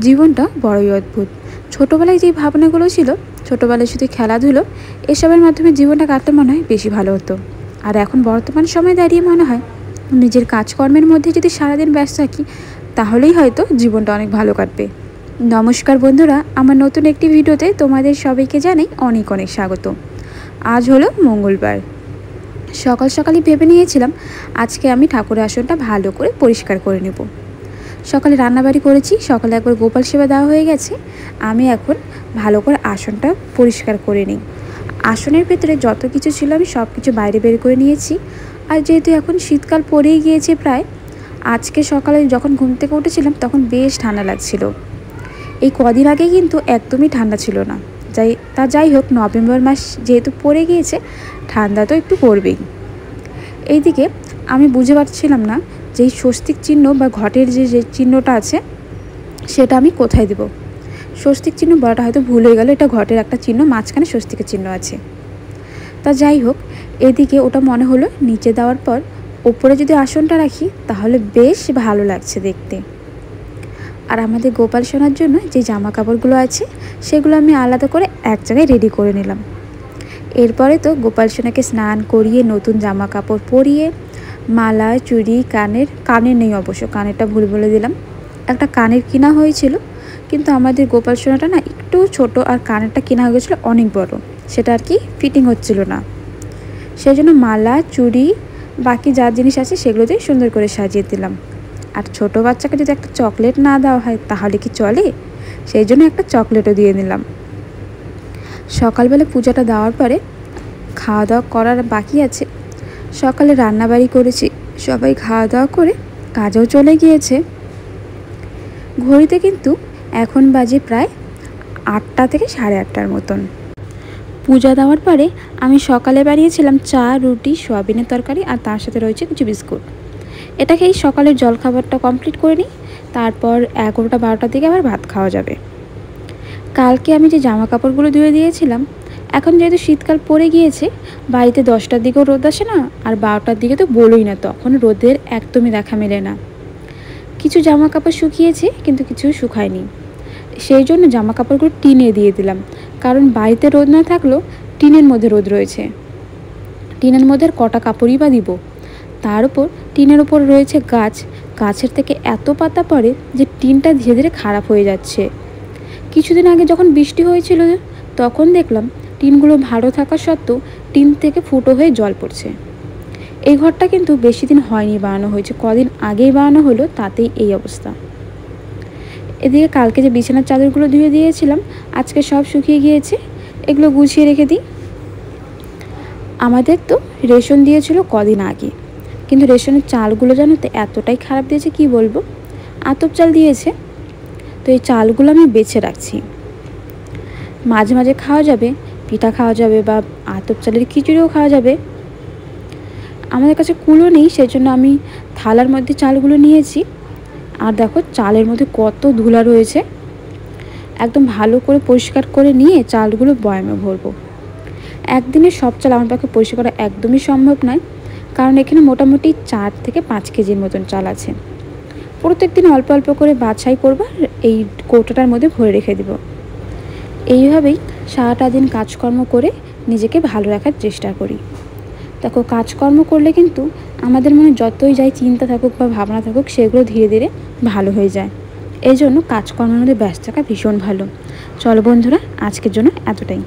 জীবনটা বড়ই অদ্ভুত। ছোটোবেলায় যেই ভাবনাগুলো ছিল, ছোটোবেলায় শুধু খেলাধুলো এসবের মাধ্যমে জীবনটা কাটলে মনে হয় বেশি ভালো হতো। আর এখন বর্তমান সময়ে দাঁড়িয়ে মনে হয় নিজের কাজকর্মের মধ্যে যদি সারাদিন ব্যস্ত থাকি তাহলেই হয়তো জীবনটা অনেক ভালো কাটবে। নমস্কার বন্ধুরা, আমার নতুন একটি ভিডিওতে তোমাদের সবাইকে জানাই অনেক অনেক স্বাগত। আজ হলো মঙ্গলবার। সকাল সকালই ভেবে নিয়েছিলাম আজকে আমি ঠাকুরের আসনটা ভালো করে পরিষ্কার করে নেব। সকালে রান্নাবাড়ি করেছি, সকালে একবার গোপাল সেবা দেওয়া হয়ে গেছে। আমি এখন ভালো করে আসনটা পরিষ্কার করে নিই। আসনের ভেতরে যত কিছু ছিল আমি সব কিছু বাইরে বের করে নিয়েছি। আর যেহেতু এখন শীতকাল পড়েই গিয়েছে প্রায়, আজকে সকালে যখন ঘুম থেকে উঠেছিলাম তখন বেশ ঠান্ডা লাগছিল। এই কদিন আগে কিন্তু একদমই ঠান্ডা ছিল না। যাই হোক, নভেম্বর মাস যেহেতু পড়ে গিয়েছে, ঠান্ডা তো একটু পড়বেই। এইদিকে আমি বুঝতে পারছিলাম না যে এই স্বস্তিক চিহ্ন বা ঘটের যে চিহ্নটা আছে সেটা আমি কোথায় দেব। স্বস্তিক চিহ্ন বলাটা হয়তো ভুল হয়ে গেল, এটা ঘটের একটা চিহ্ন, মাঝখানে স্বস্তিকের চিহ্ন আছে। তা যাই হোক, এদিকে ওটা মনে হলো নিচে দেওয়ার পর ওপরে যদি আসনটা রাখি তাহলে বেশ ভালো লাগছে দেখতে। আর আমাদের গোপাল সোনার জন্য যে জামা কাপড়গুলো আছে সেগুলো আমি আলাদা করে এক জায়গায় রেডি করে নিলাম। এরপরে তো গোপাল সোনাকে স্নান করিয়ে নতুন জামা কাপড় পরিয়ে মালা, চুড়ি, কানের নেই অবশ্য, কানেরটা ভুল বলে দিলাম। একটা কানের কেনা হয়েছিল, কিন্তু আমাদের গোপাল সোনাটা না একটু ছোট, আর কানেরটা কেনা হয়ে গেছিলো অনেক বড়, সেটা আর কি ফিটিং হচ্ছিল না। সেই জন্য মালা, চুড়ি, বাকি যা জিনিস আছে সেগুলো দিয়ে সুন্দর করে সাজিয়ে দিলাম। আর ছোট বাচ্চাকে যদি একটা চকলেট না দেওয়া হয় তাহলে কি চলে? সেই জন্য একটা চকলেটও দিয়ে নিলাম। সকালবেলা পূজাটা দেওয়ার পরে খাওয়া দাওয়া করার বাকি আছে। সকালে রান্নাবাড়ি করেছি, সবাই খাওয়া দাওয়া করে কাজেও চলে গিয়েছে। ঘড়িতে কিন্তু এখন বাজে প্রায় 8টা থেকে 8:30টার মতন। পূজা দেওয়ার পরে আমি সকালে বানিয়েছিলাম চা, রুটি, সয়াবিনের তরকারি, আর তার সাথে রয়েছে কিছু বিস্কুট। এটা খেয়েই সকালের জলখাবারটা কমপ্লিট করে নিই। তারপর 11টা 12টার দিকে আবার ভাত খাওয়া যাবে। কালকে আমি যে জামা কাপড়গুলো ধুয়ে দিয়েছিলাম, এখন যেহেতু শীতকাল পড়ে গিয়েছে, বাড়িতে 10টার দিকেও রোদ আসে না, আর 12টার দিকে তো বলোই না, তখন রোদের একদমই দেখা মেলে না। কিছু জামা কাপড় শুকিয়েছে কিন্তু কিছু শুকায়নি, সেই জন্য জামা কাপড়গুলো টিনে দিয়ে দিলাম। কারণ বাড়িতে রোদ না থাকলেও টিনের মধ্যে রোদ রয়েছে, টিনের মধ্যে আর কটা কাপড়ই বা দিব। তার উপর টিনের উপর রয়েছে গাছের থেকে এত পাতা পড়ে যে টিনটা ধীরে ধীরে খারাপ হয়ে যাচ্ছে। কিছুদিন আগে যখন বৃষ্টি হয়েছিল তখন দেখলাম টিনগুলো ভালো থাকা সত্ত্বেও টিন থেকে ফুটো হয়ে জল পড়ছে। এই ঘরটা কিন্তু বেশি দিন হয়নি বানানো হয়েছে, কদিন আগেই বানানো হলো, তাতেই এই অবস্থা। এদিকে কালকে যে বিছানার চাদরগুলো ধুয়ে দিয়েছিলাম আজকে সব শুকিয়ে গিয়েছে, এগুলো গুছিয়ে রেখে দিই। আমাদের তো রেশন দিয়েছিল কদিন আগে, কিন্তু রেশনের চালগুলো জানো তো এতটাই খারাপ দিয়েছে কি বলবো। আতপ চাল দিয়েছে, তো এই চালগুলো আমি বেছে রাখছি। মাঝে মাঝে খাওয়া যাবে, পিঠা খাওয়া যাবে, বা আতপ চালের খিচুড়িও খাওয়া যাবে। আমাদের কাছে কুলো নেই, সেই জন্য আমি থালার মধ্যে চালগুলো নিয়েছি। আর দেখো চালের মধ্যে কত ধুলা রয়েছে, একদম ভালো করে পরিষ্কার করে নিয়ে চালগুলো বয়ামে ভরবো। একদিনে সব চাল আমার পক্ষে পরিষ্কার করা একদমই সম্ভব নয়, কারণ এখানে মোটামুটি 4 থেকে 5 কেজির মতন চাল আছে। প্রত্যেক দিন অল্প অল্প করে বাছাই করবো, এই কৌটোটার মধ্যে ভরে রেখে দেব। এইভাবেই সারাটা দিন কাজকর্ম করে নিজেকে ভালো রাখার চেষ্টা করি। দেখো, কাজকর্ম করলে কিন্তু আমাদের মনে যতই যাই চিন্তা থাকুক বা ভাবনা থাকুক সেগুলো ধীরে ধীরে ভালো হয়ে যায়। এই জন্য কাজকর্মের মধ্যে ব্যস্ত থাকা ভীষণ ভালো। চলো বন্ধুরা, আজকের জন্য এতটাই।